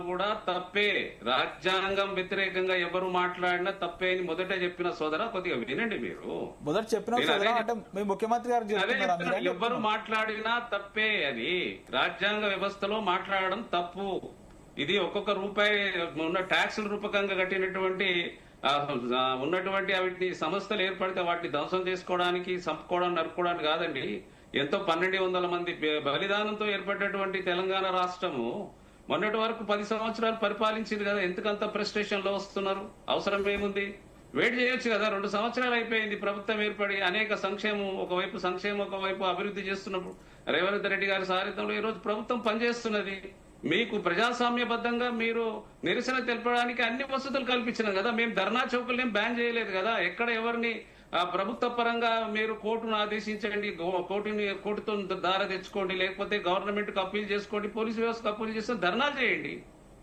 కూడా తప్పే. రాజ్యాంగం వ్యతిరేకంగా ఎవరు మాట్లాడినా తప్పే అని మొదట చెప్పిన సోదర, కొద్దిగా వినండి. మీరు మొదట చెప్పిన ముఖ్యమంత్రి గారు ఎవరు మాట్లాడినా తప్పే. అది రాజ్యాంగ వ్యవస్థలో మాట్లాడడం తప్పు. ఇది ఒక్కొక్క రూపాయి ఉన్న ట్యాక్సుల రూపకంగా కట్టినటువంటి ఉన్నటువంటి వాటిని సంస్థలు ఏర్పడితే వాటిని ధ్వంసం చేసుకోవడానికి, చంపుకోవడం, నరుక్కోవడానికి కాదండి. ఎంతో 1200 మంది బలిదానంతో ఏర్పడినటువంటి తెలంగాణ రాష్ట్రము మొన్నటి వరకు 10 సంవత్సరాలు పరిపాలించింది కదా. ఎందుకంత ఫ్రస్ట్రేషన్ లో వస్తున్నారు? అవసరం ఏముంది? వెయిట్ చేయొచ్చు కదా. 2 సంవత్సరాలు అయిపోయింది ప్రభుత్వం ఏర్పడి. అనేక సంక్షేమం, ఒకవైపు అభివృద్ధి చేస్తున్నప్పుడు రేవంత్ రెడ్డి గారి సారథ్యంలో ఈ రోజు ప్రభుత్వం పనిచేస్తున్నది. మీకు ప్రజాస్వామ్యబద్ధంగా మీరు నిరసన తెలపడానికి అన్ని వసతులు కల్పించినాం కదా. మేము ధర్నా చౌకుల్ని బ్యాన్ చేయలేదు కదా. ఎక్కడ ఎవరిని ప్రభుత్వ పరంగా మీరు కోర్టును ఆదేశించండి, కోర్టుతో దార తెచ్చుకోండి, లేకపోతే గవర్నమెంట్ కు అప్పీల్ చేసుకోండి, పోలీసు వ్యవస్థకు అప్పీల్ చేస్తే ధర్నా చేయండి.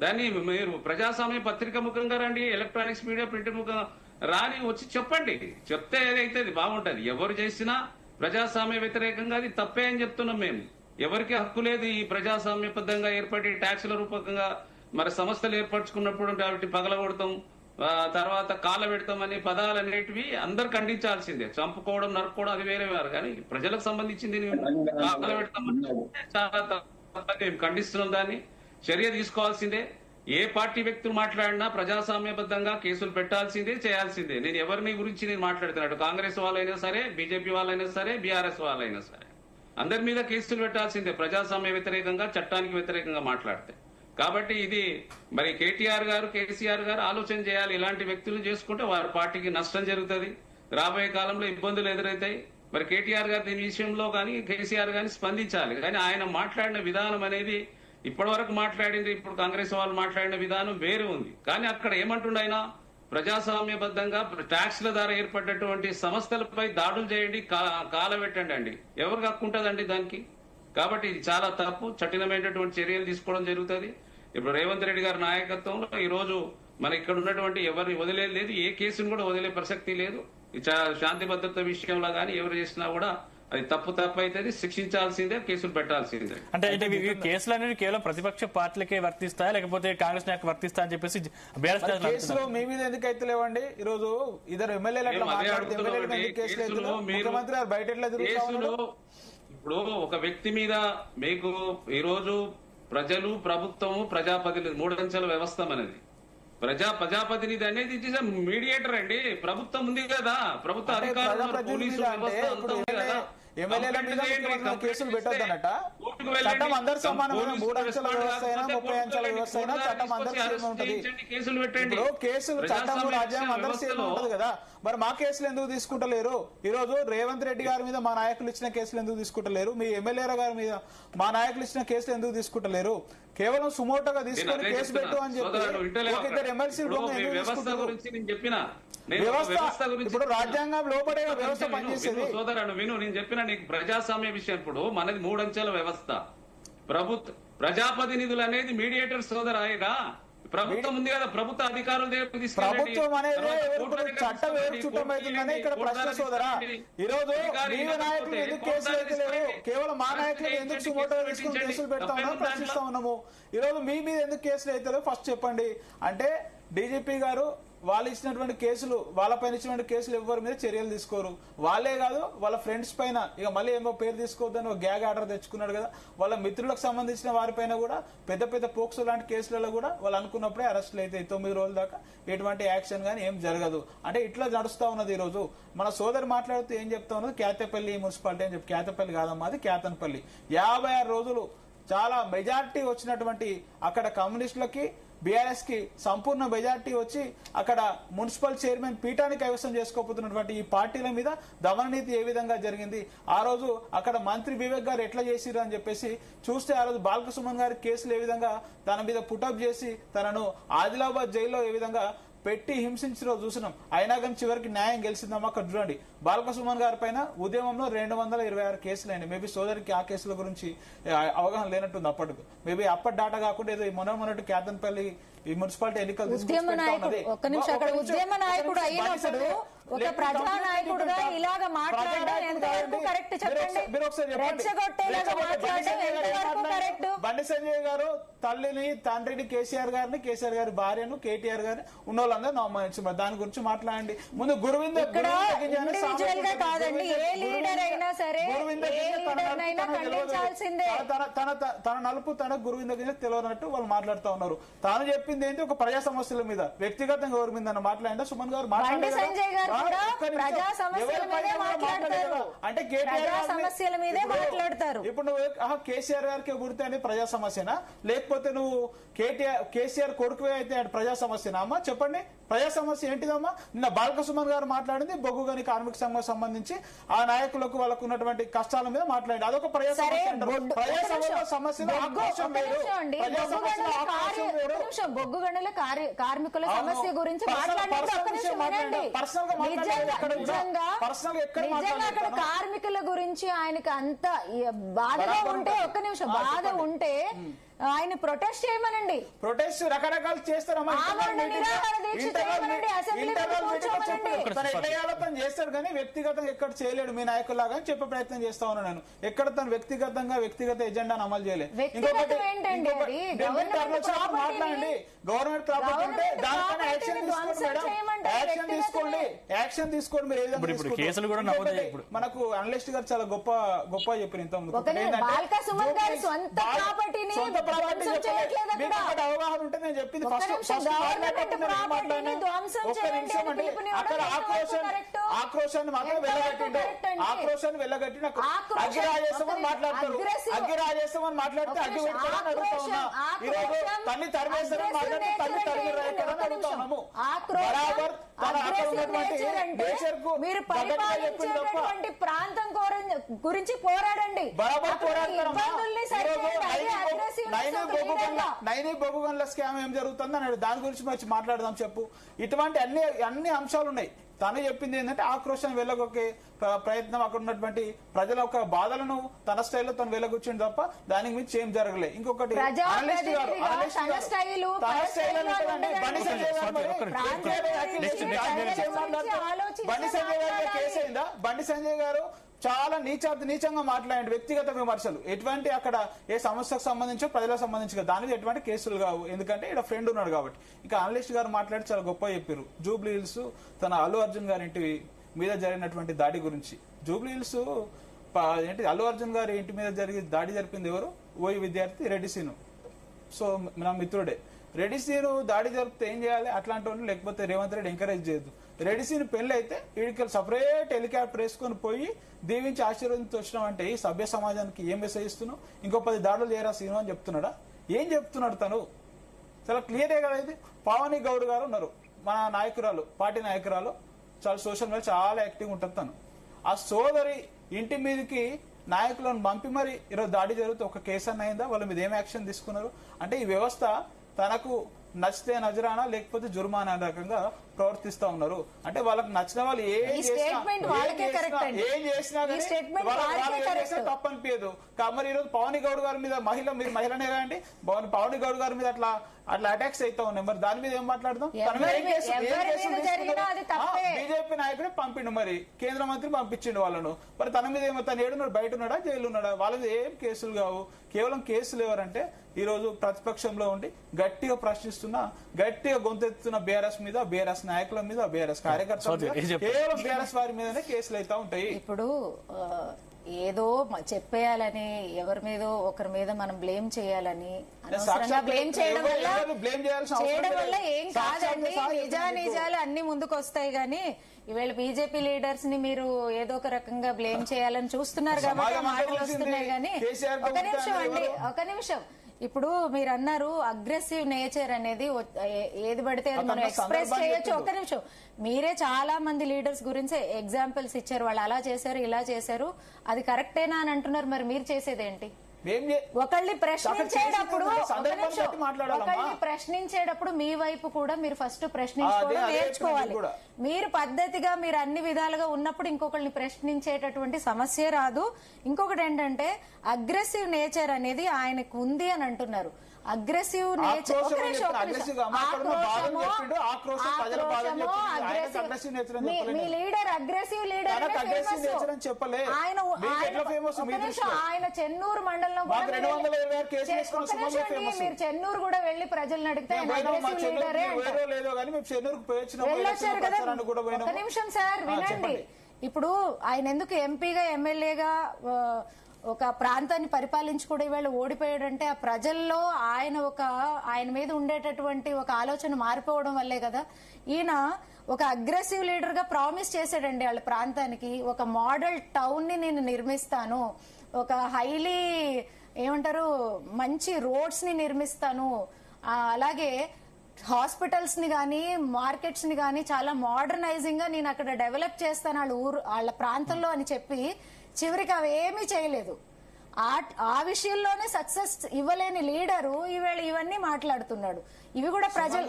దాన్ని మీరు ప్రజాస్వామ్య పత్రిక ముఖంగా రండి, ఎలక్ట్రానిక్స్ మీడియా, ప్రింట్ ముఖంగా రాని వచ్చి చెప్పండి. చెప్తే ఏదైతే బాగుంటది. ఎవరు చేసినా ప్రజాస్వామ్య వ్యతిరేకంగా అది తప్పే అని చెప్తున్నాం మేము. ఎవరికి హక్కు లేదు ఈ ప్రజాస్వామ్యబద్ధంగా ఏర్పడి ట్యాక్సుల రూపకంగా మరి సంస్థలు ఏర్పరచుకున్నప్పుడు వాటిని పగలగొడతాం, తర్వాత కాళ్ళ పెడతాం అనే పదాలు అనేటివి అందరు ఖండించాల్సిందే. చంపుకోవడం, నరుక్కోవడం అది వేరే వారు, కానీ ప్రజలకు సంబంధించింది కాళ్ళ పెడతాం చాలా మేము ఖండిస్తున్నాం. దాన్ని చర్య తీసుకోవాల్సిందే. ఏ పార్టీ వ్యక్తులు మాట్లాడినా ప్రజాస్వామ్యబద్ధంగా కేసులు పెట్టాల్సిందే, చేయాల్సిందే. నేను ఎవరిని గురించి నేను మాట్లాడుతున్నాడు, కాంగ్రెస్ వాళ్ళైనా సరే, బీజేపీ వాళ్ళైనా సరే, బీఆర్ఎస్ వాళ్ళైనా సరే, అందరి మీద కేసులు పెట్టాల్సిందే ప్రజాస్వామ్య వ్యతిరేకంగా, చట్టానికి వ్యతిరేకంగా మాట్లాడితే. కాబట్టి ఇది మరి కేటీఆర్ గారు, కేసీఆర్ గారు ఆలోచన చేయాలి. ఇలాంటి వ్యక్తులు చేసుకుంటే వారి పార్టీకి నష్టం జరుగుతుంది, రాబోయే కాలంలో ఇబ్బందులు ఎదురవుతాయి. మరి కేటీఆర్ గారు దీని విషయంలో కానీ, కేసీఆర్ గాని స్పందించాలి. కానీ ఆయన మాట్లాడిన విధానం అనేది ఇప్పటి వరకు మాట్లాడింది, ఇప్పుడు కాంగ్రెస్ వాళ్ళు మాట్లాడిన విధానం వేరే ఉంది. కానీ అక్కడ ఏమంటుండ ఆయన, ప్రజాస్వామ్యబద్ధంగా ట్యాక్స్ల ద్వారా ఏర్పడినటువంటి సంస్థలపై దాడులు చేయండి, కాలబెట్టండి అండి. ఎవరికి హక్కు ఉంటుందండి దానికి? కాబట్టి ఇది చాలా తప్పు. కఠినమైనటువంటి చర్యలు తీసుకోవడం జరుగుతుంది. ఇప్పుడు రేవంత్ రెడ్డి గారి నాయకత్వంలో ఈ రోజు మన ఇక్కడ ఉన్నటువంటి ఎవరిని వదిలేదు లేదు, ఏ కేసును కూడా వదిలే ప్రసక్తి లేదు. శాంతి భద్రత విషయంలో కానీ ఎవరు చేసినా కూడా అది తప్పు అవుతుంది, శిక్షించాల్సిందే, కేసులు పెట్టాల్సిందే. అంటే కేసులు అనేవి కేవలం ప్రతిపక్ష పార్టీలకే వర్తిస్తాయా, లేకపోతే కాంగ్రెస్ నాయకు వర్తిస్తా అని చెప్పేసి కేసులు మీ మీద ఎందుకు అయితే లేవండి? ఈ రోజు ఇద్దరు ఎమ్మెల్యేలు ముఖ్యమంత్రి బయట ఎట్లా తిరుగుతారు? ఇప్పుడు ఒక వ్యక్తి మీద మీకు ఈ రోజు ప్రజలు, ప్రభుత్వము, ప్రజాప్రతినిధి, 3 అంచెల వ్యవస్థ అనేది. ప్రజాప్రతినిధి అనేది ఇట్ ఇస్ మీడియేటర్ అండి. ప్రభుత్వం ఉంది కదా, ప్రభుత్వ అధికారులు, పోలీసు వ్యవస్థ అంతా ఉంది కదా. ఎమ్మెల్యేల మీద కేసులు పెట్టొద్దనట. చట్టం అందరు సమానమైన 3 అంచెల వ్యవస్థ అయినా 30 అంచెల వ్యవస్థ అయినా చట్టం అందరు సేమ్ ఉంటది. ఇప్పుడు కేసులు, చట్టం, రాజ్యాంగం అందరు సేమ్ ఉంటది కదా. మరి మా కేసులు ఎందుకు తీసుకుంటలేరు? ఈ రోజు రేవంత్ రెడ్డి గారి మీద మా నాయకులు ఇచ్చిన కేసులు ఎందుకు తీసుకుంటలేరు? మీ ఎమ్మెల్యేల గారి మీద మా నాయకులు ఇచ్చిన కేసులు ఎందుకు తీసుకుంటలేరు? కేవలం సుమోటోగా తీసుకొని కేసు పెట్టు అని చెప్పి ఇద్దరు ఎమ్మెల్సీలు వ్యవస్థ ఇప్పుడు రాజ్యాంగం లోపడే వ్యవస్థ పనిచేసేది. సోదరుడు విను, నేను చెప్పిన నీకు ప్రజాస్వామ్య విషయం. ఇప్పుడు మనది 3 అంచెల వ్యవస్థ. ప్రజాప్రతినిధులు అనేది మీడియేటర్ సోదరాయిగా. ప్రభుత్వం ఉంది కదా, ప్రభుత్వ అధికారులు ప్రభుత్వం అనేది చట్టం ఎవరు చుట్టమైతుందని ఇక్కడ ప్రశ్న సోదరా. ఈ రోజు మీ నాయకులు ఎందుకు కేసులు అయితే లేవు? కేవలం మా నాయకులు ఎందుకు సుమోటో తీసుకుని కేసులు పెడతా ఉన్నాం ప్రశ్నిస్తా ఉన్నాము. ఈ రోజు మీ మీద ఎందుకు కేసులు అయితే ఫస్ట్ చెప్పండి. అంటే డీజీపీ గారు వాళ్ళు ఇచ్చినటువంటి కేసులు, వాళ్ళపైన ఇచ్చినటువంటి కేసులు ఎవరి మీద చర్యలు తీసుకోరు. వాళ్ళే కాదు, వాళ్ళ ఫ్రెండ్స్ పైన ఇక మళ్ళీ ఏమో పేరు తీసుకోవద్దని ఒక గ్యాగ్ ఆర్డర్ తెచ్చుకున్నాడు కదా. వాళ్ళ మిత్రులకు సంబంధించిన వారిపైన కూడా పెద్ద పెద్ద పోక్సో లాంటి కేసులలో కూడా వాళ్ళు అనుకున్నప్పుడే అరెస్టులు అయితే 9 రోజుల దాకా ఎటువంటి యాక్షన్ గానీ ఏం జరగదు. అంటే ఇట్లా నడుస్తా ఉన్నది. ఈ రోజు మన సోదరు మాట్లాడుతూ ఏం చెప్తా ఉన్నది, కేతపల్లి మున్సిపాలిటీ అని చెప్పి. కేతపల్లి కాదమ్మా, అది కేతన్పల్లి. 56 రోజులు చాలా మెజార్టీ వచ్చినటువంటి అక్కడ కమ్యూనిస్టులకి, బీఆర్ఎస్ కి సంపూర్ణ మెజార్టీ వచ్చి అక్కడ మున్సిపల్ చైర్మన్ పీఠాన్ని కైవసం చేసుకోబోతున్నటువంటి ఈ పార్టీల మీద దమననీతి ఏ విధంగా జరిగింది, ఆ రోజు అక్కడ మంత్రి వివేక్ గారు ఎట్లా చేసిరు అని చెప్పేసి చూస్తే, ఆ రోజు బాలకృష్ణ గారి కేసులు ఏ విధంగా తన మీద పుటప్ చేసి తనను ఆదిలాబాద్ జైల్లో ఏ విధంగా పెట్టి హింసించిన చూసినాం. అయినా కానీ చివరికి న్యాయం గెలిచిందమ్మా. అక్కడ చూడండి, బాలకృష్ణ గారి పైన ఉద్యమంలో 226 కేసులు అయినాయి. మేబీ సోదరికి ఆ కేసుల గురించి అవగాహన లేనట్టుంది అప్పటికి. మేబీ అప్పటి డాటా కాకుండా ఏదో మొన్నటి కేతన్పల్లి ఈ మున్సిపాలిటీ ఎన్నికలు ఒక ప్రజానాయకుడుగా ఇలాగ మాట్లాడడం ఎంతవరకు కరెక్ట్ చెప్పండి? రెచ్చగొట్టేలాగా మాట్లాడడం ఎంతవరకు కరెక్ట్? బండి సంజయ్ గారు తల్లిని తండ్రిని కేసీఆర్ గారి భార్యను కేటీఆర్ గారిని ఉన్న వాళ్ళందరూ అవమానించారు. దాని గురించి మాట్లాడండి. ముందు గురువింద ఇండివిజువల్ గా కాదండి, ఏ లీడర్ అయినా సరే ఖండించాల్సిందే. తన నలుపు తన గురువింద గింజ తెలియనట్టు వాళ్ళు మాట్లాడుతూ ఉన్నారు. తాను చెప్పింది ఏంటి, ఒక ప్రజా సమస్యల మీద వ్యక్తిగతంగా ఎవరి మీద మాట్లాడిందా? సుమన్ గారు బండి సంజయ్ గారు కూడా ప్రజా సమస్యల మీదే మాట్లాడతారు, అంటే ప్రజా సమస్యల మీదే మాట్లాడతారు. ఇప్పుడు నువ్వు కేసీఆర్ గారికి గుర్తు అని ప్రజా సమస్యనా, లేకపోతే నువ్వు కేసీఆర్ కొడుకువే అయితే ప్రజా సమస్యనా అమ్మా? చెప్పండి, ప్రజా సమస్య ఏంటిదమ్మా? నిన్న బాలక సుమన్ గారు మాట్లాడింది బొగ్గు గని కార్మిక సంఘం సంబంధించి ఆ నాయకులకు వాళ్ళకు ఉన్నటువంటి కష్టాల మీద మాట్లాడింది. అదొక ప్రజా సమస్య. బొగ్గు గనుల కార్మికుల సమస్య గురించి అక్కడ కార్మికుల గురించి ఆయనకు అంత బాధగా ఉంటే, ఒక్క నిమిషం బాధ ఉంటే ఆయన ప్రొటెస్ట్ చేయమనండి. ప్రొటెస్ట్ రకరకాలు చేస్తారమ్మా, చేస్తాడు కానీ వ్యక్తిగతంగా ఎక్కడ చేయలేడు మీ నాయకులాగా అని చెప్పే ప్రయత్నం చేస్తా ఉన్నాను నేను. ఎక్కడ తను వ్యక్తిగత ఎజెండాను అమలు చేయలేదు. మాట్లాడండి, గవర్నమెంట్ ప్రాపర్టీ ఉంటే దానిపైన యాక్షన్ తీసుకోండి. యాక్షన్ తీసుకోండి. మీరు ఏదైనా మనకు అనలిస్ట్ గారు చాలా గొప్ప చెప్పిన ఇంతకుముందు అవగాహన ఉంటే నేను చెప్పింది ఆక్రోశాన్ని మాత్రం వెళ్ళగట్టిండు. అగ్గిరాజేస్తామని మాట్లాడతారు, అగ్గిరాజేస్తామని మాట్లాడితే అగ్గి పెడతారని అడుగుతా ఉన్నా. ఈరోజు తల్లి తరిమేస్తారని మాట్లాడితే తల్లి తరిమి రాయతారని అడుగుతా ఉన్నాము. బరాబర్ మీరు పరిపాలించేటటువంటి ప్రాంతం గురించి పోరాడండి. బరాబర్ పోరాడతారు. నైని బొగ్గు గనుల స్కామ్ ఏం జరుగుతుంది అన్నాడు, దాని గురించి వచ్చి మాట్లాడదాం చెప్పు. ఇటువంటి అన్ని అంశాలు ఉన్నాయి. తను చెప్పింది ఏంటంటే ఆక్రోషం వెళ్ళగొక్కే ప్రయత్నం, అక్కడ ఉన్నటువంటి ప్రజల యొక్క బాధలను తన స్టైల్లో తను వెళ్ళగొచ్చింది తప్ప దానికి మించి ఏం జరగలేదు. ఇంకొకటి బండి సంజయ్ గారు కేసు అయిందా? బండి సంజయ్ గారు చాలా నీచంగా మాట్లాడండి, వ్యక్తిగత విమర్శలు. ఎటువంటి అక్కడ ఏ సమస్యకు సంబంధించో ప్రజలకు సంబంధించి దాని మీద ఎటువంటి కేసులు కావు, ఎందుకంటే ఇక్కడ ఫ్రెండ్ ఉన్నాడు కాబట్టి. ఇక అనలిస్ట్ గారు మాట్లాడి చాలా గొప్ప చెప్పారు. జూబ్లీ హిల్స్ తన అల్లు అర్జున్ గారి ఇంటి మీద జరిగినటువంటి దాడి గురించి. జూబ్లీ హిల్స్ ఏంటి, అల్లు అర్జున్ గారి ఇంటి మీద దాడి జరిపింది ఎవరు? ఓయి విద్యార్థి రెడ్డి సీను. సో నా మిత్రుడే. రెడ్డి సీను దాడి జరిపితే ఏం చేయాలి? అట్లాంటి వాళ్ళు లేకపోతే రేవంత్ రెడ్డి ఎంకరేజ్ చేయొద్దు. రెడ్డి సీను పెళ్లి అయితే వీడికి సపరేట్ హెలికాప్టర్ వేసుకొని పోయి దీవించి ఆశీర్వదించి వచ్చినాం అంటే ఈ సభ్య సమాజానికి ఏం మెసేజ్ ఇస్తున్నావు? ఇంకో 10 దాడులు చేయరా సీను అని చెప్తున్నాడా? ఏం చెప్తున్నాడు తను? చాలా క్లియరే కదా ఇది. పావని గౌడ్ గారు ఉన్నారు, మన నాయకురాలు, పార్టీ నాయకురాలు, చాలా సోషల్ మీడియా చాలా యాక్టివ్ ఉంటుంది తను. ఆ సోదరి ఇంటి మీదకి నాయకులను పంపి మరి ఈరోజు దాడి జరిగితే ఒక కేసు అన్న అయిందా? వాళ్ళ మీద ఏం యాక్షన్ తీసుకున్నారు? అంటే ఈ వ్యవస్థ తనకు నచ్చితే నజరానా లేకపోతే జుర్మానా రకంగా ప్రవర్తిస్తా ఉన్నారు. అంటే వాళ్ళకి నచ్చిన వాళ్ళు ఏం చేసినా తప్పనిపించదు. మరి ఈరోజు పవన్ గౌడ్ గారి మీద మీరు మహిళనే కాండి, పవన్ గౌడ్ గారి మీద అట్లా అటాక్స్ అవుతా ఉన్నాయి. మరి దాని మీద ఏం మాట్లాడదాం? బీజేపీ నాయకుడు పంపిండు, మరి కేంద్ర మంత్రి పంపించిండు వాళ్ళను. మరి తన మీద ఏమో తను ఏడున్నాడు, బయట ఉన్నాడా, జైలు ఉన్నాడా? వాళ్ళ మీద ఏం కేసులు కావు. కేవలం కేసులు ఎవరంటే ఈ రోజు ప్రతిపక్షంలో ఉండి గట్టిగా ప్రశ్నిస్తున్నా, గట్టిగా గొంతెత్తుతున్న బీఆర్ఎస్ మీద, బీఆర్ఎస్ నాయకుల మీద, బీఆర్ఎస్ కార్యకర్తల మీద, కేవలం బీఆర్ఎస్ వారి మీదనే కేసులు అవుతా ఉంటాయి. ఇప్పుడు ఏదో చెప్పేయాలని, ఎవరి మీద ఒకరి మీద మనం బ్లేమ్ చేయాలని, బ్లేమ్ చేయడం వల్ల ఏం కాదండి. నిజాలు అన్ని ముందుకు వస్తాయి. గానీ ఈవేళ బీజేపీ లీడర్స్ ని మీరు ఏదో ఒక రకంగా బ్లేమ్ చేయాలని చూస్తున్నారు కాబట్టి మాటలు వస్తున్నాయి. గానీ ఒక నిమిషం ఇప్పుడు మీరు అన్నారు అగ్రెసివ్ నేచర్ అనేది ఏది పడితే అది మనం ఎక్స్ప్రెస్ చేయొచ్చు. ఒక్క నిమిషం, మీరే చాలా మంది లీడర్స్ గురించి ఎగ్జాంపుల్స్ ఇచ్చారు. వాళ్ళు అలా చేశారు, ఇలా చేశారు, అది కరెక్టేనా అని అంటున్నారు. మరి మీరు చేసేదేంటి? ఒకళ్ళని ప్రశ్నించేటప్పుడు మీ వైపు కూడా మీరు ఫస్ట్ ప్రశ్నించుకోవడం నేర్చుకోవాలి. మీరు పద్ధతిగా మీరు అన్ని విధాలుగా ఉన్నప్పుడు ఇంకొకళ్ళని ప్రశ్నించేటటువంటి సమస్య రాదు. ఇంకొకటి ఏంటంటే అగ్రెసివ్ నేచర్ అనేది ఆయనకు ఉంది అని అంటున్నారు. అగ్రెసివ్ నేచర్ ఆక్రోశం అని చెప్పిన aggressive గా మాట్లాడడం బాధని చెప్పిండు, ఆక్రోశం ప్రజల బాధని చెప్పిండు. ఆయనకు aggressive nature అని చెప్పలేదు. మీ లీడర్ అగ్రెసివ్ లీడర్ ఆయనకు aggressive nature అని చెప్పలే. మీకు ఎట్లా famous మీ దృష్టిలో? ఆయన చెన్నూరు మండలంలో కూడా మాకు 226 కేసులు వేసుకున్న ఒక్క సుమన్ నిమిషం famous. అండి, మీరు చెన్నూరు కూడా వెళ్లి ప్రజలను అడిగితే ఆయన పోయినాం, మా aggressive చెన్నూరుకి లీడరే అంటారు. వేరే లేదో కానీ మేము చెన్నూరుకు పోయొచ్చినాము, వెళ్ళొచ్చారు ఎలక్షన్ కదా. ప్రచారానికి కూడా పోయినాము. ఒక నిమిషం సార్ వినండి. చెప్పండి. ఇప్పుడు ఆయన ఎందుకు ఎంపీగా ఎమ్మెల్యేగా ఒక ప్రాంతాన్ని పరిపాలించి కూడా ఇవాళ ఓడిపోయాడంటే ఆ ప్రజల్లో ఆయన మీద ఉండేటటువంటి ఒక ఆలోచన మారిపోవడం వల్లే కదా. ఈయన ఒక అగ్రెసివ్ లీడర్ గా ప్రామిస్ చేశాడండి వాళ్ళ ప్రాంతానికి. ఒక మోడల్ టౌన్ ని నేను నిర్మిస్తాను, ఒక హైలీ ఏమంటారు మంచి రోడ్స్ ని నిర్మిస్తాను, అలాగే హాస్పిటల్స్ ని గానీ మార్కెట్స్ ని గానీ చాలా మోడర్నైజింగ్ గా నేను అక్కడ డెవలప్ చేస్తాను వాళ్ళ ప్రాంతంలో అని చెప్పి చివరికి అవి ఏమీ చేయలేదు. ఆ విషయంలోనే సక్సెస్ ఇవ్వలేని లీడరు ఈవేళ ఇవన్నీ మాట్లాడుతున్నాడు. ఇవి కూడా ప్రజలు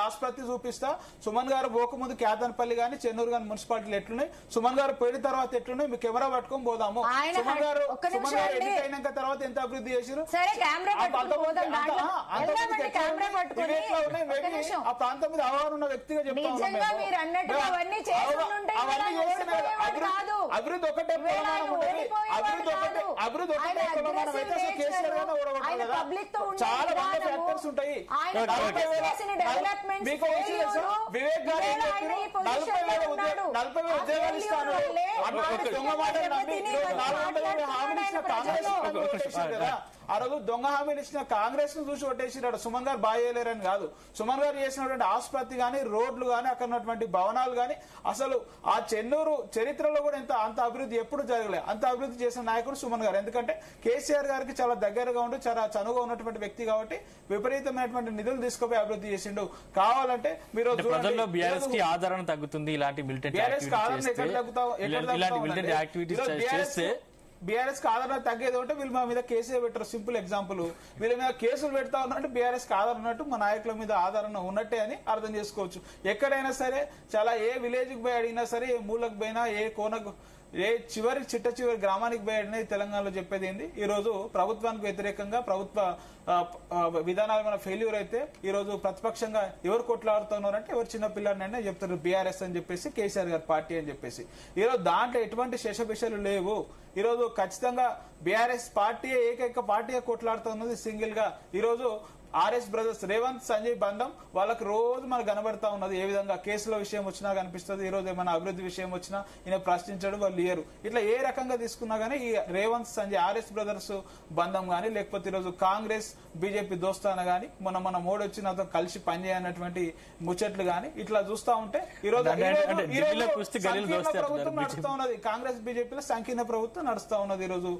ఆసుపత్రి చూపిస్తా. సుమన్ గారు పోకముందు కేతన్పల్లి గానీ చెన్నూరు గాని మున్సిపాలిటీలు ఎట్లున్నాయి, సుమన్ గారు పోయిన తర్వాత ఎట్లున్నాయి, మీకు కెమెరా పట్టుకొని పోదాము. సుమన్ గారు ఎన్నికైనాక తర్వాత ఎంత అభివృద్ధి చేశారు. సరే కెమెరా పట్టుకొని ఆ ప్రాంతం మీద అవగాహన ఉన్న వ్యక్తిగా చెప్తాను. అభివృద్ధి ఒకటే అభివృద్ధి ఒకటే కేసీఆర్ గానే ఓడగొట్టారు కదా. చాలా మంది ఫ్యాక్టర్స్ ఉంటాయి. మీకు వివేక్ గారు 40,000 ఉద్యోగాలు ఇస్తాను దొంగ మాటలు నమ్మి 400 హామీలు ఇచ్చిన కాంగ్రెస్ కదా. ఆ రోజు దొంగ హామీలు ఇచ్చిన కాంగ్రెస్ ను చూసి కొట్టేసినాడు. సుమన్ గారు బాగా చేయలేరని కాదు, సుమన్ గారు చేసినటువంటి ఆసుపత్రి గానీ రోడ్లు గానీ అక్కడ ఉన్నటువంటి భవనాలు గానీ అసలు ఆ చెన్నూరు చరిత్రలో కూడా అంత అభివృద్ధి ఎప్పుడు జరగలేదు. అంత అభివృద్ధి చేసిన నాయకుడు సుమన్ గారు. ఎందుకంటే కేసీఆర్ గారికి చాలా దగ్గరగా ఉండి చాలా చనువుగా ఉన్నటువంటి వ్యక్తి కాబట్టి విపరీతమైనటువంటి నిధులు తీసుకుపోయి అభివృద్ధి చేసిండు. కావాలంటే మీరు ప్రజల్లో బీఆర్ఎస్ కి ఆదరణ తగ్గుతుంది ఇలాంటి మిలిటెంట్ యాక్టివిటీస్ చేస్తే. బీఆర్ఎస్ కి ఆదరణ తగ్గేది ఉంటే వీళ్ళు మా మీద కేసే పెట్టరు. సింపుల్ ఎగ్జాంపుల్, వీళ్ళ మీద కేసులు పెడతా ఉన్నట్టు బీఆర్ఎస్ కి ఆదరణ ఉన్నట్టు మా నాయకుల మీద ఆదరణ ఉన్నట్టే అని అర్థం చేసుకోవచ్చు. ఎక్కడైనా సరే చాలా ఏ విలేజ్ కి పోయి అడిగినా సరే, ఏ మూలకు పోయినా, ఏ కోనకు, ఏ చిట్ట చివరి గ్రామానికి పోయి తెలంగాణలో చెప్పేది ఏంది, ఈ రోజు ప్రభుత్వానికి వ్యతిరేకంగా ప్రభుత్వ విధానాలు మన ఫెయిల్యూర్ అయితే ఈ రోజు ప్రతిపక్షంగా ఎవరు కొట్లాడుతున్నారంటే ఎవరు చిన్న పిల్లలైనా చెప్తారు బీఆర్ఎస్ అని చెప్పేసి, కేసీఆర్ గారి పార్టీ అని చెప్పేసి. ఈ రోజు దాంట్లో ఎటువంటి శేషభిషలు లేవు. ఈ రోజు ఖచ్చితంగా బీఆర్ఎస్ పార్టీ ఏకైక పార్టీగా కొట్లాడుతున్నది సింగిల్ గా. ఈ రోజు ఆర్ఎస్ బ్రదర్స్ రేవంత్ సంజయ్ బంధం వాళ్ళకి రోజు మనకు కనబడతా ఉన్నది. ఏ విధంగా కేసుల విషయం వచ్చినా కనిపిస్తుంది. ఈ రోజు ఏమైనా అభివృద్ధి విషయం వచ్చినా ఈయన ప్రశ్నించడం వాళ్ళు లేరు. ఇట్లా ఏ రకంగా తీసుకున్నా గానీ ఈ రేవంత్ సంజయ్ ఆర్ఎస్ బ్రదర్స్ బంధం గానీ, లేకపోతే ఈ రోజు కాంగ్రెస్ బీజేపీ దోస్తాన గానీ, మన మోడీ వచ్చి నాతో కలిసి పనిచేయనటువంటి ముచ్చట్లు గానీ ఇట్లా చూస్తా ఉంటే ఈ రోజు ప్రభుత్వం నడుస్తా ఉన్నది. కాంగ్రెస్ బీజేపీలో సంకీర్ణ ప్రభుత్వం నడుస్తా ఉన్నది. ఈ రోజు